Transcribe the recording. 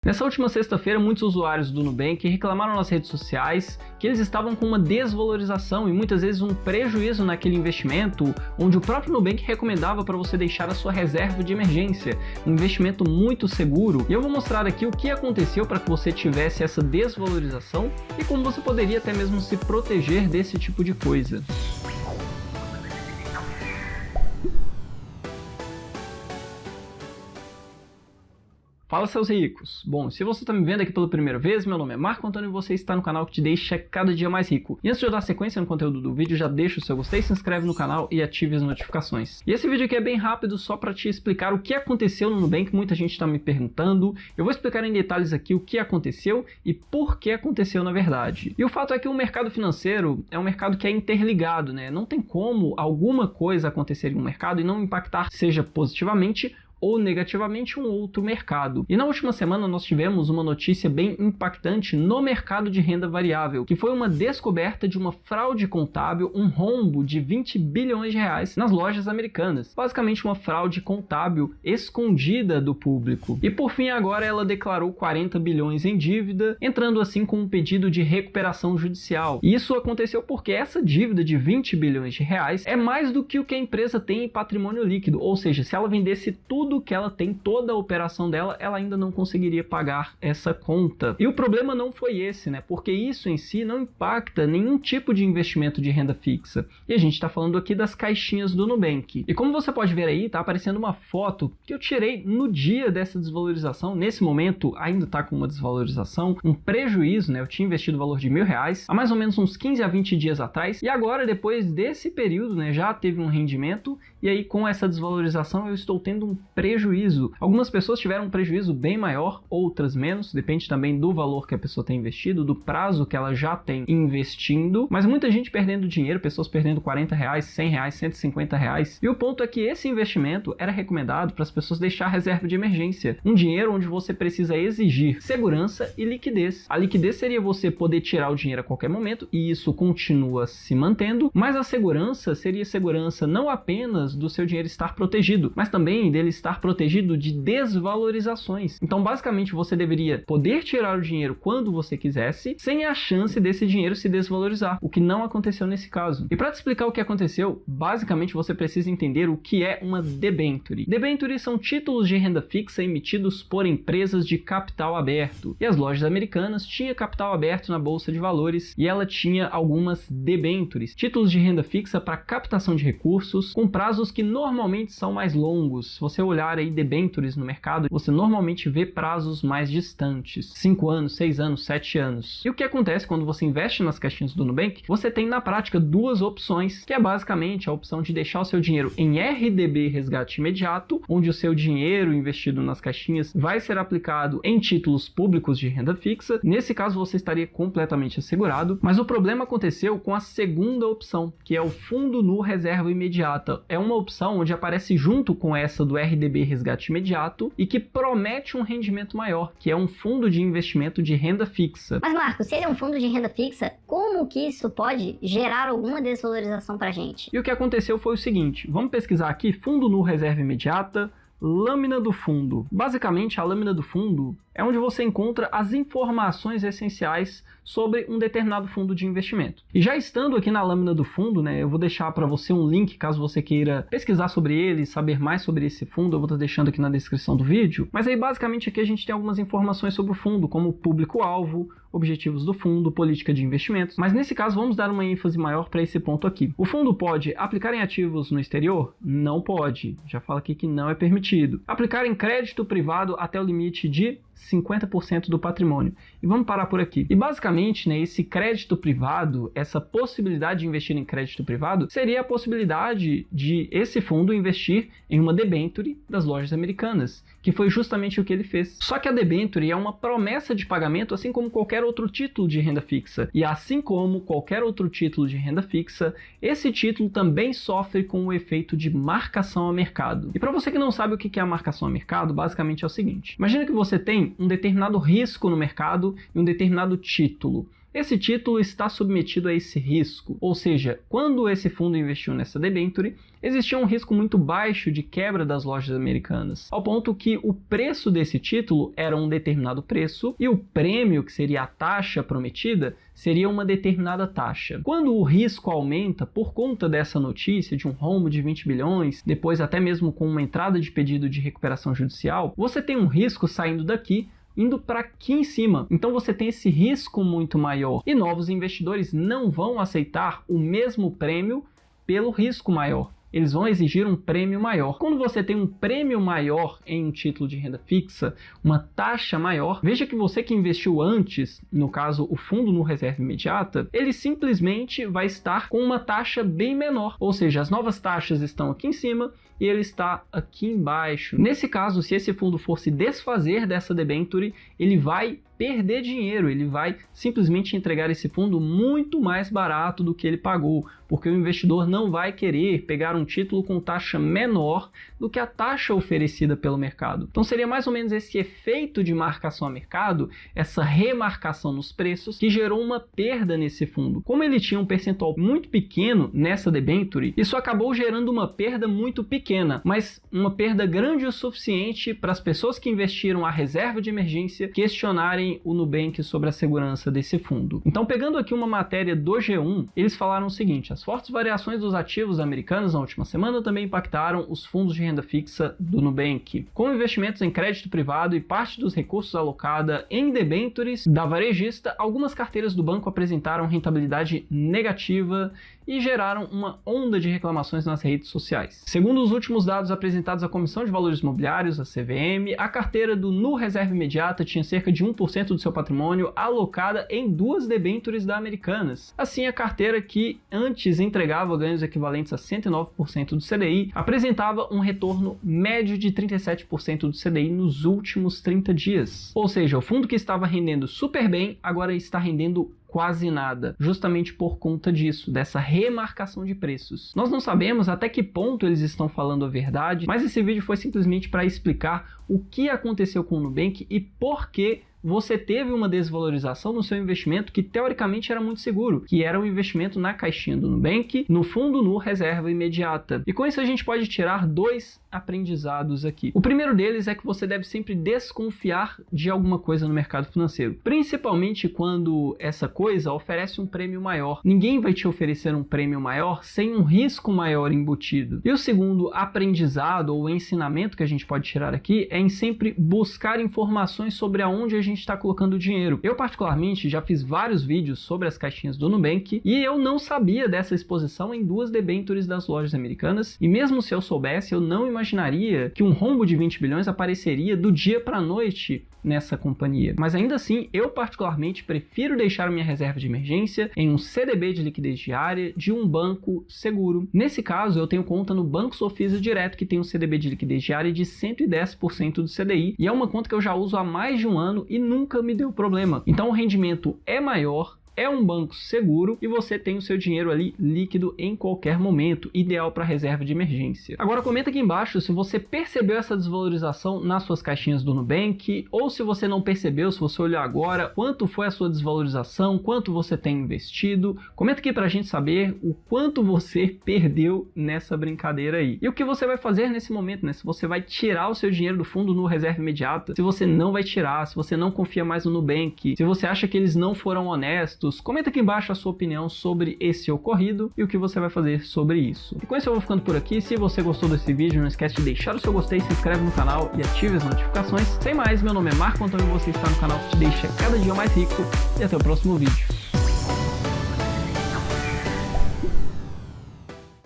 Nessa última sexta-feira, muitos usuários do Nubank reclamaram nas redes sociais que eles estavam com uma desvalorização e muitas vezes um prejuízo naquele investimento, onde o próprio Nubank recomendava para você deixar a sua reserva de emergência, um investimento muito seguro. E eu vou mostrar aqui o que aconteceu para que você tivesse essa desvalorização e como você poderia até mesmo se proteger desse tipo de coisa. Fala, seus ricos! Bom, se você está me vendo aqui pela primeira vez, meu nome é Marco Antônio e você está no canal que te deixa cada dia mais rico. E antes de eu dar sequência no conteúdo do vídeo, já deixa o seu gostei, se inscreve no canal e ative as notificações. E esse vídeo aqui é bem rápido, só para te explicar o que aconteceu no Nubank, muita gente está me perguntando. Eu vou explicar em detalhes aqui o que aconteceu e por que aconteceu na verdade. E o fato é que o mercado financeiro é um mercado que é interligado, né? Não tem como alguma coisa acontecer em um mercado e não impactar, seja positivamente ou negativamente, um outro mercado. E na última semana nós tivemos uma notícia bem impactante no mercado de renda variável, que foi uma descoberta de uma fraude contábil, um rombo de 20 bilhões de reais nas lojas americanas. Basicamente uma fraude contábil escondida do público. E por fim agora ela declarou 40 bilhões em dívida, entrando assim com um pedido de recuperação judicial. E isso aconteceu porque essa dívida de 20 bilhões de reais é mais do que o que a empresa tem em patrimônio líquido, ou seja, se ela vendesse tudo que ela tem, toda a operação dela, ela ainda não conseguiria pagar essa conta. E o problema não foi esse, né? Porque isso em si não impacta nenhum tipo de investimento de renda fixa. E a gente está falando aqui das caixinhas do Nubank. E como você pode ver aí, tá aparecendo uma foto que eu tirei no dia dessa desvalorização. Nesse momento ainda está com uma desvalorização, um prejuízo, né? Eu tinha investido o valor de R$1.000 há mais ou menos uns 15 a 20 dias atrás. E agora, depois desse período, né, já teve um rendimento. E aí com essa desvalorização eu estou tendo um prejuízo. Algumas pessoas tiveram um prejuízo bem maior, outras menos, depende também do valor que a pessoa tem investido, do prazo que ela já tem investindo, mas muita gente perdendo dinheiro, pessoas perdendo R$40, R$100, R$150. E o ponto é que esse investimento era recomendado para as pessoas deixar reserva de emergência, um dinheiro onde você precisa exigir segurança e liquidez. A liquidez seria você poder tirar o dinheiro a qualquer momento, e isso continua se mantendo, mas a segurança seria segurança não apenas do seu dinheiro estar protegido, mas também dele estar protegido de desvalorizações. Então, basicamente, você deveria poder tirar o dinheiro quando você quisesse, sem a chance desse dinheiro se desvalorizar, o que não aconteceu nesse caso. E para te explicar o que aconteceu, basicamente você precisa entender o que é uma debenture. Debentures são títulos de renda fixa emitidos por empresas de capital aberto. E as lojas americanas tinham capital aberto na bolsa de valores e ela tinha algumas debentures, títulos de renda fixa para captação de recursos, com prazos que normalmente são mais longos. Se você olhar aí debentures no mercado, você normalmente vê prazos mais distantes, 5 anos, 6 anos, 7 anos. E o que acontece quando você investe nas caixinhas do Nubank? Você tem na prática duas opções, que é basicamente a opção de deixar o seu dinheiro em RDB resgate imediato, onde o seu dinheiro investido nas caixinhas vai ser aplicado em títulos públicos de renda fixa. Nesse caso você estaria completamente assegurado, mas o problema aconteceu com a segunda opção, que é o fundo nu reserva imediata. É uma opção onde aparece junto com essa do RDB resgate imediato e que promete um rendimento maior, que é um fundo de investimento de renda fixa. Mas Marco, se ele é um fundo de renda fixa, como que isso pode gerar alguma desvalorização pra gente? E o que aconteceu foi o seguinte, vamos pesquisar aqui, fundo nu reserva imediata, lâmina do fundo. Basicamente, a lâmina do fundo é onde você encontra as informações essenciais sobre um determinado fundo de investimento. E já estando aqui na lâmina do fundo, né, eu vou deixar para você um link caso você queira pesquisar sobre ele, saber mais sobre esse fundo, eu vou estar deixando aqui na descrição do vídeo. Mas aí basicamente aqui a gente tem algumas informações sobre o fundo, como público-alvo, objetivos do fundo, política de investimentos. Mas nesse caso vamos dar uma ênfase maior para esse ponto aqui. O fundo pode aplicar em ativos no exterior? Não pode. Já fala aqui que não é permitido. Aplicar em crédito privado até o limite de 50% do patrimônio. E vamos parar por aqui. E basicamente, né, esse crédito privado, essa possibilidade de investir em crédito privado, seria a possibilidade de esse fundo investir em uma debenture das lojas americanas, que foi justamente o que ele fez. Só que a debenture é uma promessa de pagamento, assim como qualquer outro título de renda fixa. E assim como qualquer outro título de renda fixa, esse título também sofre com o efeito de marcação a mercado. E para você que não sabe o que é a marcação a mercado, basicamente é o seguinte. Imagina que você tem um determinado risco no mercado e um determinado título. Esse título está submetido a esse risco, ou seja, quando esse fundo investiu nessa debenture, existia um risco muito baixo de quebra das lojas americanas, ao ponto que o preço desse título era um determinado preço e o prêmio, que seria a taxa prometida, seria uma determinada taxa. Quando o risco aumenta por conta dessa notícia de um rombo de 20 bilhões, depois até mesmo com uma entrada de pedido de recuperação judicial, você tem um risco saindo daqui indo para aqui em cima. Então você tem esse risco muito maior e novos investidores não vão aceitar o mesmo prêmio pelo risco maior. Eles vão exigir um prêmio maior. Quando você tem um prêmio maior em um título de renda fixa, uma taxa maior, veja que você que investiu antes, no caso o fundo no reserva imediata, ele simplesmente vai estar com uma taxa bem menor. Ou seja, as novas taxas estão aqui em cima e ele está aqui embaixo. Nesse caso, se esse fundo for se desfazer dessa debenture, ele vai perder dinheiro, ele vai simplesmente entregar esse fundo muito mais barato do que ele pagou, porque o investidor não vai querer pegar um título com taxa menor do que a taxa oferecida pelo mercado. Então seria mais ou menos esse efeito de marcação a mercado, essa remarcação nos preços, que gerou uma perda nesse fundo. Como ele tinha um percentual muito pequeno nessa debenture, isso acabou gerando uma perda muito pequena, mas uma perda grande o suficiente para as pessoas que investiram a reserva de emergência questionarem o Nubank sobre a segurança desse fundo. Então, pegando aqui uma matéria do G1, eles falaram o seguinte: as fortes variações dos ativos americanos na última semana também impactaram os fundos de renda fixa do Nubank. Com investimentos em crédito privado e parte dos recursos alocada em debentures da varejista, algumas carteiras do banco apresentaram rentabilidade negativa e geraram uma onda de reclamações nas redes sociais. Segundo os últimos dados apresentados à Comissão de Valores Imobiliários, a CVM, a carteira do Nu Reserva Imediata tinha cerca de 1% do seu patrimônio alocada em 2 debentures da Americanas. Assim, a carteira, que antes entregava ganhos equivalentes a 109% do CDI, apresentava um retorno médio de 37% do CDI nos últimos 30 dias. Ou seja, o fundo que estava rendendo super bem, agora está rendendo quase nada, justamente por conta disso, dessa remarcação de preços. Nós não sabemos até que ponto eles estão falando a verdade, mas esse vídeo foi simplesmente para explicar o que aconteceu com o Nubank e por que você teve uma desvalorização no seu investimento que teoricamente era muito seguro, que era o investimento na caixinha do Nubank, no fundo Nu Reserva Imediata. E com isso a gente pode tirar 2 aprendizados aqui. O primeiro deles é que você deve sempre desconfiar de alguma coisa no mercado financeiro, principalmente quando essa coisa oferece um prêmio maior. Ninguém vai te oferecer um prêmio maior sem um risco maior embutido. E o segundo aprendizado ou ensinamento que a gente pode tirar aqui é em sempre buscar informações sobre aonde a gente está colocando o dinheiro. Eu particularmente já fiz vários vídeos sobre as caixinhas do Nubank e eu não sabia dessa exposição em 2 debentures das lojas americanas, e mesmo se eu soubesse, eu não imaginaria que um rombo de 20 bilhões apareceria do dia para a noite nessa companhia. Mas ainda assim, eu particularmente prefiro deixar minha reserva de emergência em um CDB de liquidez diária de um banco seguro. Nesse caso, eu tenho conta no Banco Sofisa Direto, que tem um CDB de liquidez diária de 110% do CDI, e é uma conta que eu já uso há mais de um ano e nunca me deu problema. Então o rendimento é maior, é um banco seguro e você tem o seu dinheiro ali líquido em qualquer momento, ideal para reserva de emergência. Agora comenta aqui embaixo se você percebeu essa desvalorização nas suas caixinhas do Nubank, ou se você não percebeu, se você olhou agora, quanto foi a sua desvalorização, quanto você tem investido. Comenta aqui para a gente saber o quanto você perdeu nessa brincadeira aí. E o que você vai fazer nesse momento, né? Se você vai tirar o seu dinheiro do fundo no reserva imediata, se você não vai tirar, se você não confia mais no Nubank, se você acha que eles não foram honestos. Comenta aqui embaixo a sua opinião sobre esse ocorrido e o que você vai fazer sobre isso. E com isso eu vou ficando por aqui. Se você gostou desse vídeo, não esquece de deixar o seu gostei, se inscreve no canal e ative as notificações. Sem mais, meu nome é Marco Antônio e você está no canal que te deixa cada dia mais rico, e até o próximo vídeo.